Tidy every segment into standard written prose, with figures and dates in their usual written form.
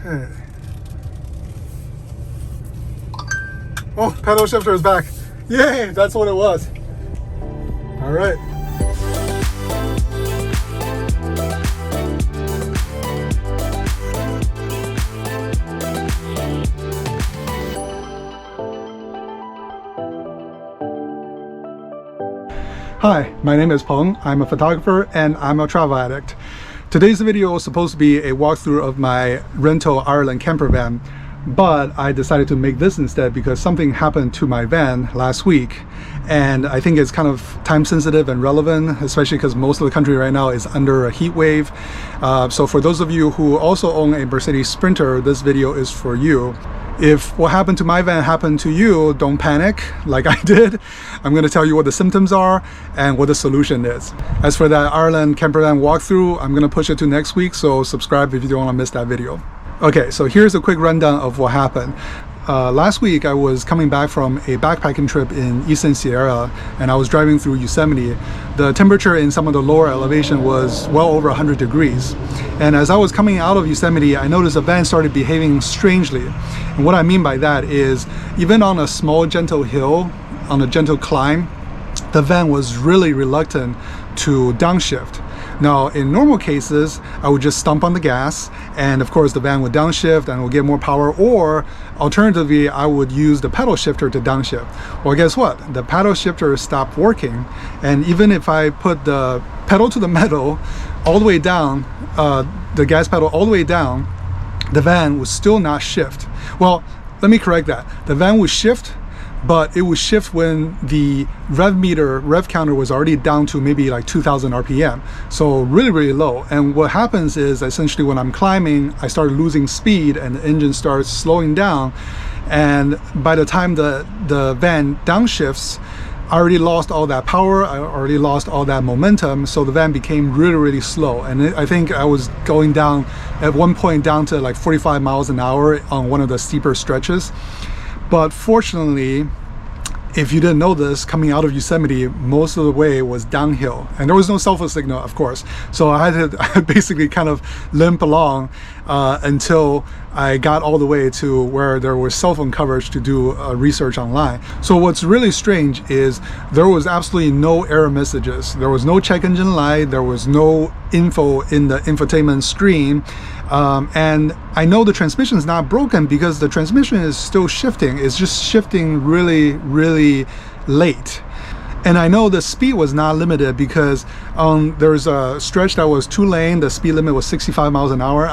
Okay. Oh, pedal shifter is back. Yay, that's what it was. All right. Hi, my name is Peng. I'm a photographer and I'm a travel addict. Today's video was supposed to be a walkthrough of my rental Ireland camper van, but I decided to make this instead because something happened to my van last week, and I think it's kind of time sensitive and relevant, especially because most of the country right now is under a heat wave. So for those of you who also own a Mercedes Sprinter, this video is for you. If what happened to my van happened to you, don't panic like I did. I'm going to tell you what the symptoms are and what the solution is. As for that Ireland camper van walkthrough, I'm going to push it to next week, so subscribe if you don't want to miss that video. Okay, so here's a quick rundown of what happened. Last week I was coming back from a backpacking trip in Eastern Sierra, and I was driving through Yosemite. The temperature in some of the lower elevation was well over 100 degrees. And as I was coming out of Yosemite, I noticed the van started behaving strangely. And what I mean by that is, even on a small gentle hill, on a gentle climb, the van was really reluctant to downshift. Now, in normal cases, I would just stomp on the gas, and of course the van would downshift and would get more power, or alternatively, I would use the pedal shifter to downshift. Well, guess what? The pedal shifter stopped working, and even if I put the pedal to the metal all the way down, the gas pedal all the way down, the van would still not shift. Well, let me correct that. The van would shift, but it would shift when the rev counter was already down to maybe like 2000 RPM. So really low. And what happens is, essentially when I'm climbing, I start losing speed and the engine starts slowing down. And by the time the van downshifts, I already lost all that power, I already lost all that momentum, so the van became really slow. And I think I was going down, at one point down to like 45 miles an hour on one of the steeper stretches. But fortunately, if you didn't know this, coming out of Yosemite, most of the way was downhill, and there was no cell phone signal, of course. So I had to basically kind of limp along until I got all the way to where there was cell phone coverage to do research online. So what's really strange is there was absolutely no error messages. There was no check engine light. There was no info in the infotainment screen. And I know the transmission is not broken because the transmission is still shifting. It's just shifting really late. And I know the speed was not limited because there's a stretch that was 2-lane. The speed limit was 65 miles an hour.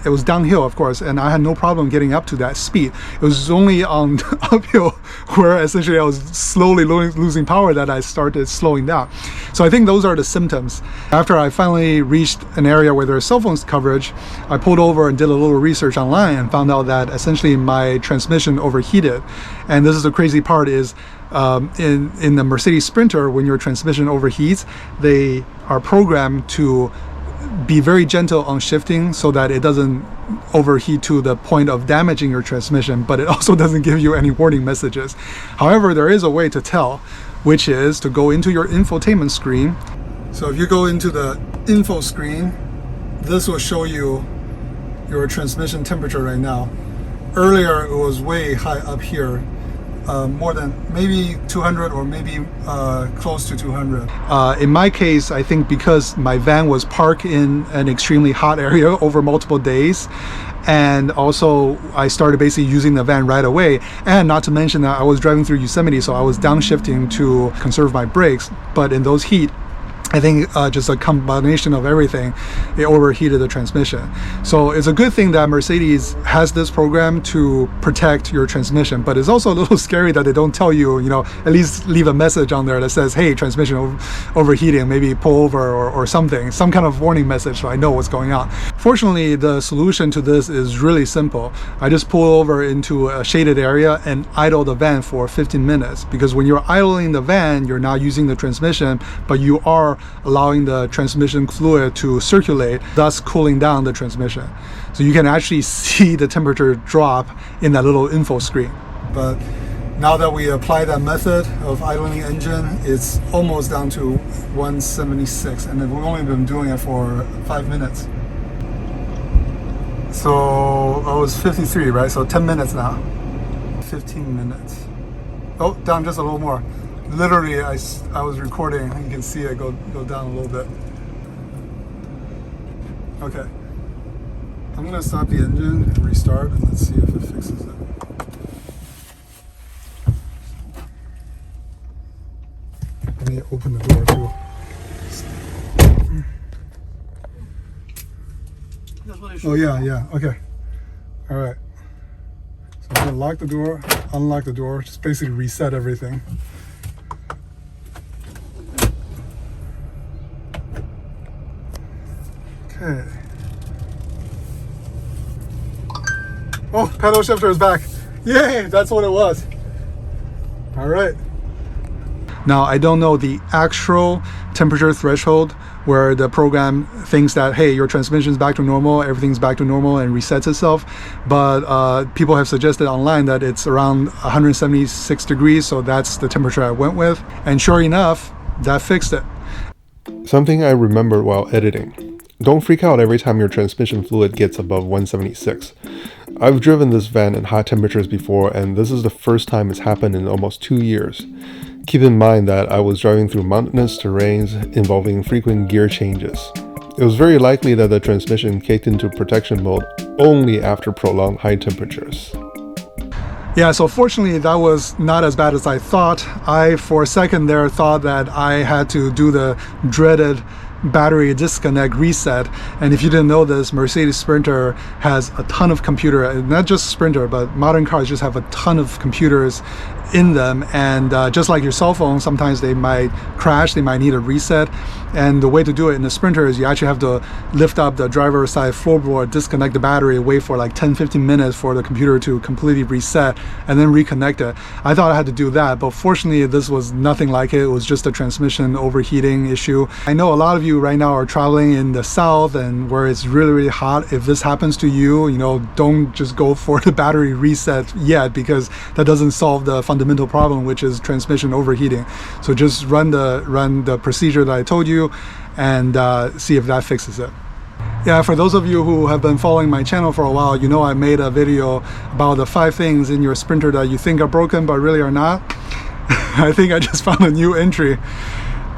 It was downhill, of course, and I had no problem getting up to that speed. It was only on uphill where essentially I was slowly losing power that I started slowing down. So I think those are the symptoms. After I finally reached an area where there's cell phone coverage, I pulled over and did a little research online and found out that essentially my transmission overheated. And this is the crazy part is, in the Mercedes Sprinter, when your transmission overheats, they are programmed to be very gentle on shifting so that it doesn't overheat to the point of damaging your transmission, but it also doesn't give you any warning messages. However, there is a way to tell, which is to go into your infotainment screen. So if you go into the info screen, this will show you your transmission temperature right now. Earlier it was way high up here, more than maybe 200 or maybe close to 200. In my case, I think because my van was parked in an extremely hot area over multiple days, and also I started basically using the van right away, and not to mention that I was driving through Yosemite, so I was downshifting to conserve my brakes. But in those heat, I think just a combination of everything, it overheated the transmission. So it's a good thing that Mercedes has this program to protect your transmission, but it's also a little scary that they don't tell you, at least leave a message on there that says, hey, transmission overheating, maybe pull over or something, some kind of warning message so I know what's going on. Fortunately, the solution to this is really simple. I just pull over into a shaded area and idle the van for 15 minutes, because when you're idling the van, you're not using the transmission, but you are allowing the transmission fluid to circulate, thus cooling down the transmission. So you can actually see the temperature drop in that little info screen. But now that we apply that method of idling engine, it's almost down to 176, and we've only been doing it for 5 minutes. So I was 53, right? So 10 minutes now. 15 minutes. Oh, down just a little more. Literally, I was recording. You can see it go down a little bit. Okay. I'm gonna stop the engine and restart, and let's see if it fixes it. Let me open the door too. Oh yeah, okay. All right. So I'm gonna lock the door, unlock the door, just basically reset everything. Okay. Oh, pedal shifter is back. Yay, that's what it was. All right. Now, I don't know the actual temperature threshold where the program thinks that, hey, your transmission is back to normal, everything's back to normal and resets itself. But people have suggested online that it's around 176 degrees, so that's the temperature I went with. And sure enough, that fixed it. Something I remembered while editing. Don't freak out every time your transmission fluid gets above 176. I've driven this van in hot temperatures before, and this is the first time it's happened in almost 2 years. Keep in mind that I was driving through mountainous terrains involving frequent gear changes. It was very likely that the transmission kicked into protection mode only after prolonged high temperatures. Yeah, so fortunately that was not as bad as I thought. I, for a second there, thought that I had to do the dreaded battery disconnect reset. And if you didn't know this, Mercedes Sprinter has a ton of computer, not just Sprinter, but modern cars just have a ton of computers in them, and just like your cell phone, sometimes they might crash, they might need a reset. And the way to do it in the Sprinter is you actually have to lift up the driver's side floorboard, disconnect the battery, wait for like 10-15 minutes for the computer to completely reset, and then reconnect it. I thought I had to do that, but fortunately this was nothing like it. It was just a transmission overheating issue. I know a lot of you right now are traveling in the south and where it's really, really hot. If this happens to you, don't just go for the battery reset yet, because that doesn't solve the fundamental problem, which is transmission overheating. So just run the procedure that I told you and see if that fixes it. Yeah, for those of you who have been following my channel for a while, I made a video about the 5 things in your Sprinter that you think are broken but really are not. I think I just found a new entry.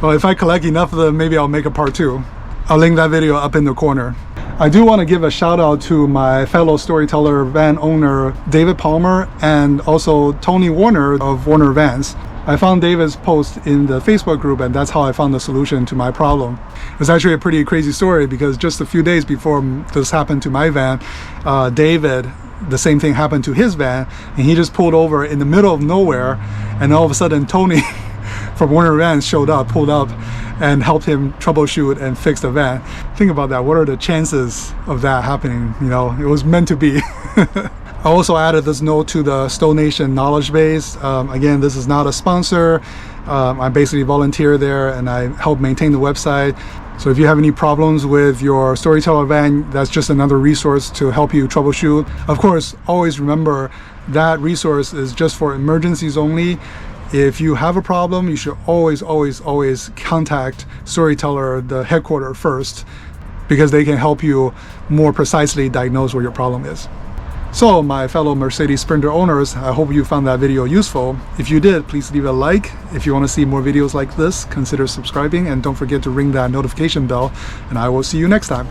Well, if I collect enough of them, maybe I'll make a part 2. I'll link that video up in the corner. I do want to give a shout out to my fellow storyteller van owner David Palmer and also Tony Warner of Warner Vans. I found David's post in the Facebook group, and that's how I found the solution to my problem. It's actually a pretty crazy story, because just a few days before this happened to my van, David, the same thing happened to his van, and he just pulled over in the middle of nowhere, and all of a sudden Tony from Warner Vans pulled up and helped him troubleshoot and fix the van. Think about that. What are the chances of that happening? It was meant to be. I also added this note to the Stow Nation knowledge base. Again, this is not a sponsor. I basically volunteer there and I help maintain the website. So if you have any problems with your storyteller van, that's just another resource to help you troubleshoot. Of course, always remember that resource is just for emergencies only. If you have a problem, you should always contact Storyteller, the headquarters first, because they can help you more precisely diagnose what your problem is. So my fellow Mercedes Sprinter owners, I hope you found that video useful. If you did, please leave a like. If you want to see more videos like this, consider subscribing, and don't forget to ring that notification bell, and I will see you next time.